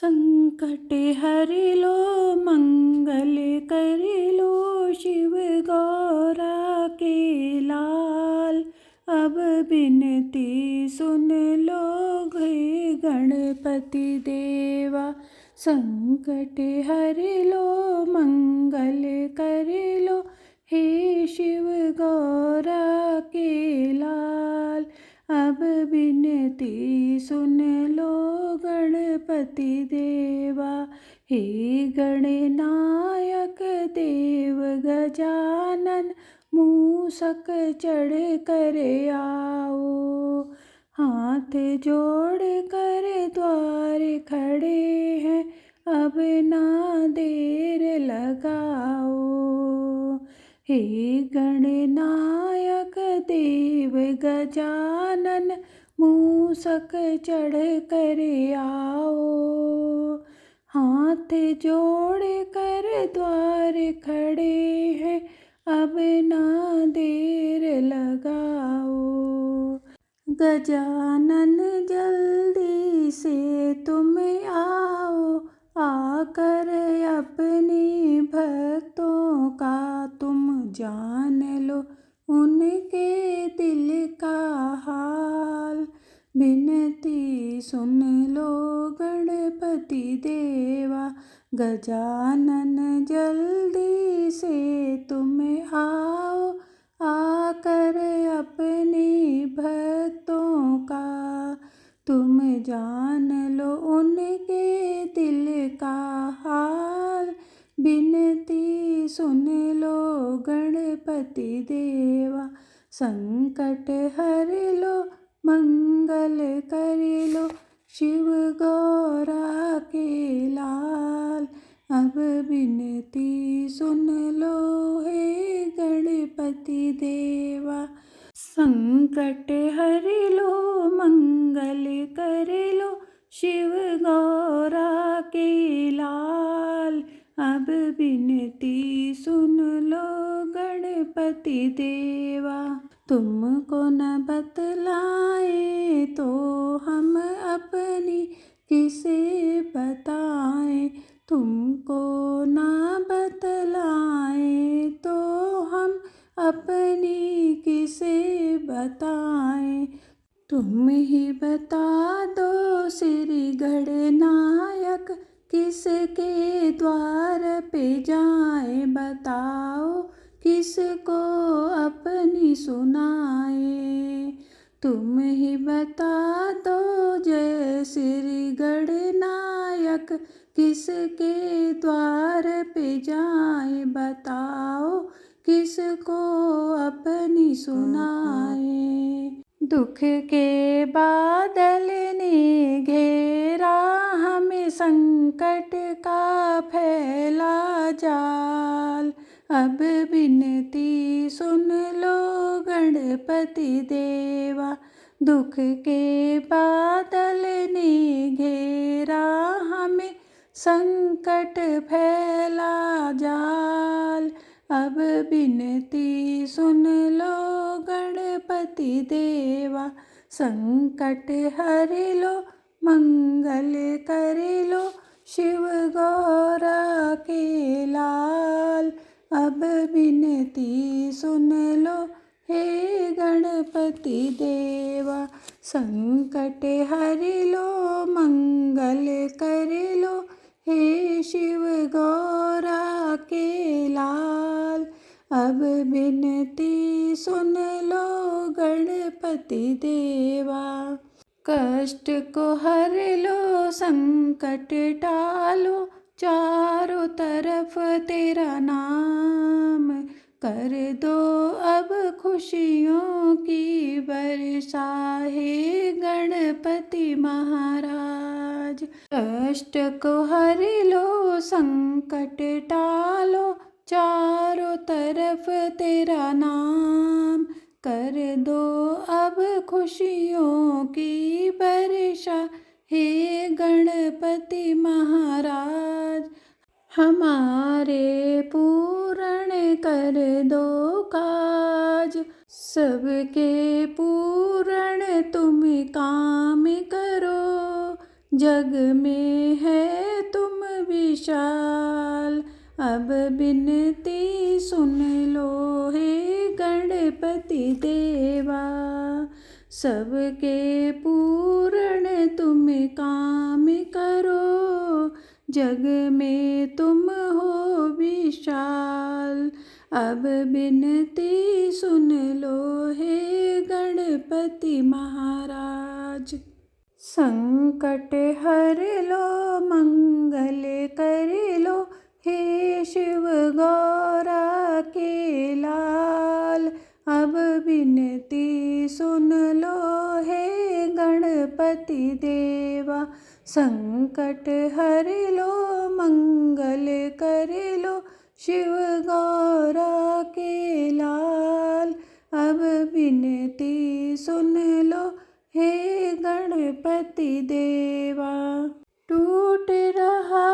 संकट हरि लो मंगल कर लो शिव गौरा के लाल। अब बिनती सुन लो हे गणपति देवा। संकट हरि लो मंगल कर लो हे शिव गौरा के लाल। अब बिनती सुन लो गणपति देवा। हे गणनायक देव गजानन मूषक चढ़ कर आओ। हाथ जोड़ कर द्वार खड़े हैं, अब ना देर लगाओ। हे गणनायक देव गजानन मूषक चढ़ कर आओ। हाथ जोड़ कर द्वार खड़े हैं, अब ना देर लगाओ। गजानन जल्दी से तुम आओ, आकर अपने भक्तों का तुम जान लो उनके दिल का हाल। बिनती सुन लो गणपति देवा। गजानन जल्दी से तुम आओ, आकर अपने भक्तों का तुम जान लो उनके दिल का हाल। बिनती सुन लो गणपति देवा। संकट हर लो मंगल कर लो शिव गौरा के लाल। अब बिनती सुन लो हे गणपति देवा। संकट हर लो मंगल कर लो शिव गौरा के लाल। अब बिनती सुन लो गणपति देवा। तुमको न बतलाए तो हम अपनी किसे बताएं। तुमको ना बतलाए तो हम अपनी किसे बताएं। तुम ही बता दो श्री गणनायक, किसके द्वार पे जाए बताओ, किसको अपनी सुनाए। तुम ही बता दो जय श्री गणनायक, किसके द्वार पे जाए बताओ, किसको अपनी सुनाए। दुख के बादल ने घेरा हमें, संकट का फैला जाल। अब बिनती सुन लो गणपति देवा। दुख के बादल ने घेरा हमें, संकट फैला जाल। अब बिनती सुन लो गणपति देवा। संकट हर लो मंगल कर लो शिव गौरा के लाल। अब बिनती सुन लो हे गणपति देवा। संकट हर लो मंगल कर लो हे शिव गौरा के लाल। अब बिनती सुन लो गणपति देवा। कष्ट को हर लो संकट टालो, चारों तरफ तेरा नाम। कर दो अब खुशियों की वर्षा हे गणपति महाराज। कष्ट को हर लो संकट टालो, चारों तरफ तेरा नाम। कर दो अब खुशियों की वर्षा हे गणपति महाराज। हमारे पूर्ण कर दो काज, सबके पूर्ण तुम काम करो। जग में है विशाल। अब बिनती सुन लो हे गणपति देवा, सबके पूर्ण तुम काम करो, जग में तुम हो विशाल। अब बिनती सुन लो हे गणपति महाराज, संकट हर लो मंगल कर लो, हे शिव गौरा के लाल। अब बिनती सुन लो हे गणपति देवा, संकट हर लो मंगल कर लो, शिव गौरा के लाल। अब बिनती सुन लो हे गणपति देवा, टूट रहा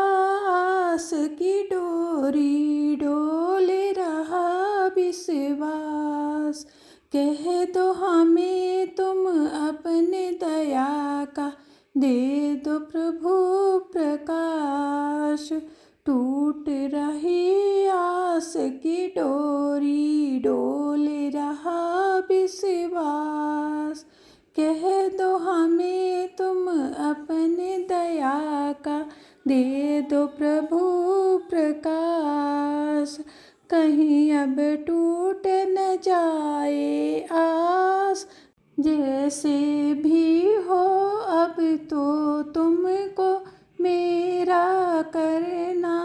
आस की डोरी, डोल रहा विश्वास, कह दो हमें तुम अपने दया का, दे दो प्रभु प्रकाश। टूट रही आस की डोरी, डोल रहा विश्वास, कह दो हमें तुम अपने दया का, दे दो प्रभु प्रकाश। कहीं अब टूट न जाए आस, जैसे भी हो अब तो तुमको मेरा करना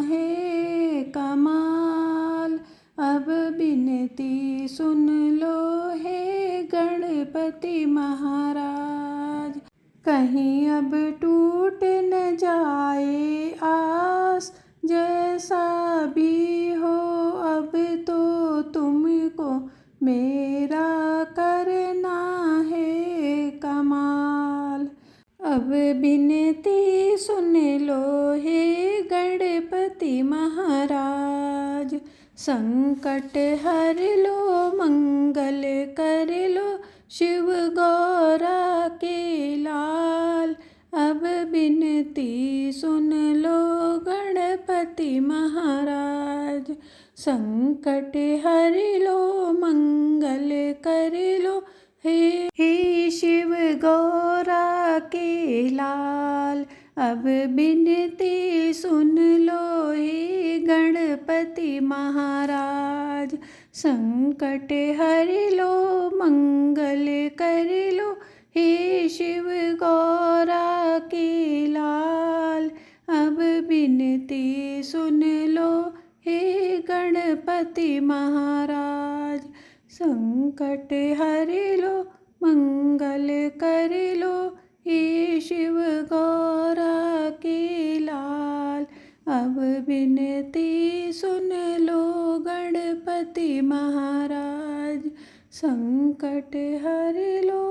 है कमाल। अब बिनती सुन लो हे गणपति महाराज, कहीं अब टूट न जाए आस, जैसा भी हो अब तो तुमको मेरा करना है कमाल। अब बिनती सुन लो हे गणपति महाराज, संकट हर लो मंगल कर लो, शिव गौरा के लाल। अब बिनती सुन लो गणपति महाराज, संकट हर लो मंगल कर लो, हे शिव गौरा के लाल। अब बिनती सुन लो हे गणपति महाराज, संकट हर लो मंगल कर लो, हे शिव गौरा के लाल। अब बिनती सुन लो हे गणपति महाराज, संकट हर लो मंगल कर लो, हे शिव गौरा के लाल। अब बिनती सुन लो गणपति महाराज, संकट हर लो